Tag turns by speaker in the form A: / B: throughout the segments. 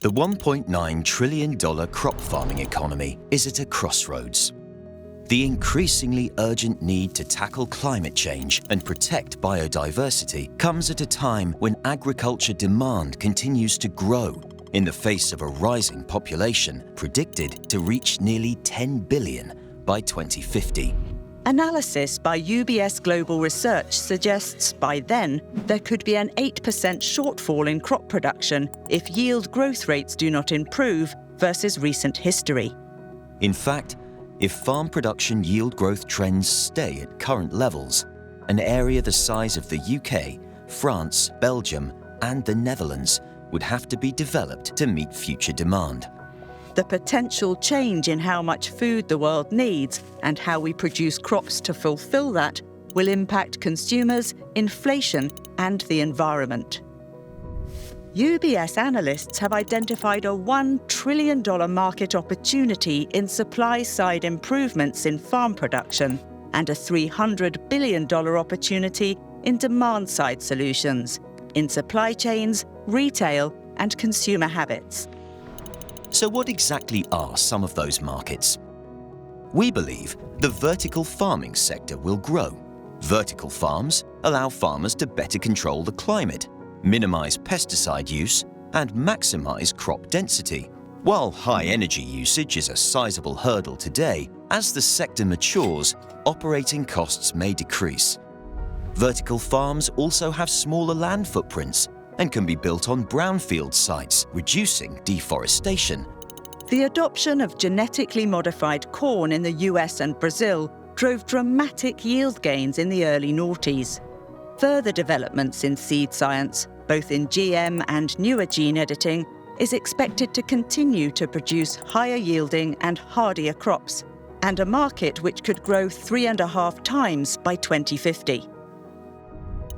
A: The $1.9 trillion crop farming economy is at a crossroads. The increasingly urgent need to tackle climate change and protect biodiversity comes at a time when agriculture demand continues to grow in the face of a rising population predicted to reach nearly 10 billion by 2050.
B: Analysis by UBS Global Research suggests by then there could be an 8% shortfall in crop production if yield growth rates do not improve versus recent history.
A: In fact, if farm production yield growth trends stay at current levels, an area the size of the UK, France, Belgium, and the Netherlands would have to be developed to meet future demand.
B: The potential change in how much food the world needs and how we produce crops to fulfill that will impact consumers, inflation, and the environment. UBS analysts have identified a $1 trillion market opportunity in supply-side improvements in farm production and a $300 billion opportunity in demand-side solutions, in supply chains, retail, and consumer habits.
A: So what exactly are some of those markets? We believe the vertical farming sector will grow. Vertical farms allow farmers to better control the climate, minimize pesticide use, and maximize crop density. While high energy usage is a sizable hurdle today, as the sector matures, operating costs may decrease. Vertical farms also have smaller land footprints and can be built on brownfield sites, reducing deforestation.
B: The adoption of genetically modified corn in the US and Brazil drove dramatic yield gains in the early noughties. Further developments in seed science, both in GM and newer gene editing, is expected to continue to produce higher yielding and hardier crops, and a market which could grow 3.5 times by 2050.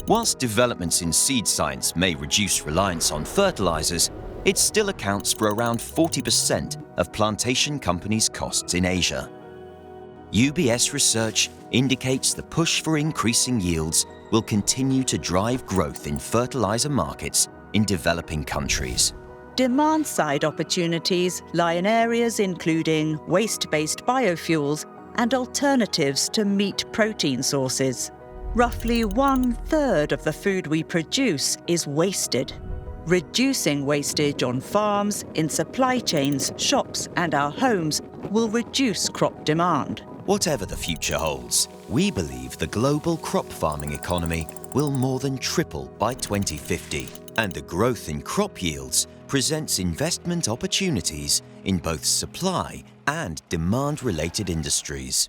A: Whilst developments in seed science may reduce reliance on fertilizers, it still accounts for around 40% of plantation companies' costs in Asia. UBS research indicates the push for increasing yields will continue to drive growth in fertilizer markets in developing countries.
B: Demand-side opportunities lie in areas including waste-based biofuels and alternatives to meat protein sources. Roughly 1/3 of the food we produce is wasted. Reducing wastage on farms, in supply chains, shops, and our homes will reduce crop demand.
A: Whatever the future holds, we believe the global crop farming economy will more than triple by 2050, and the growth in crop yields presents investment opportunities in both supply and demand-related industries.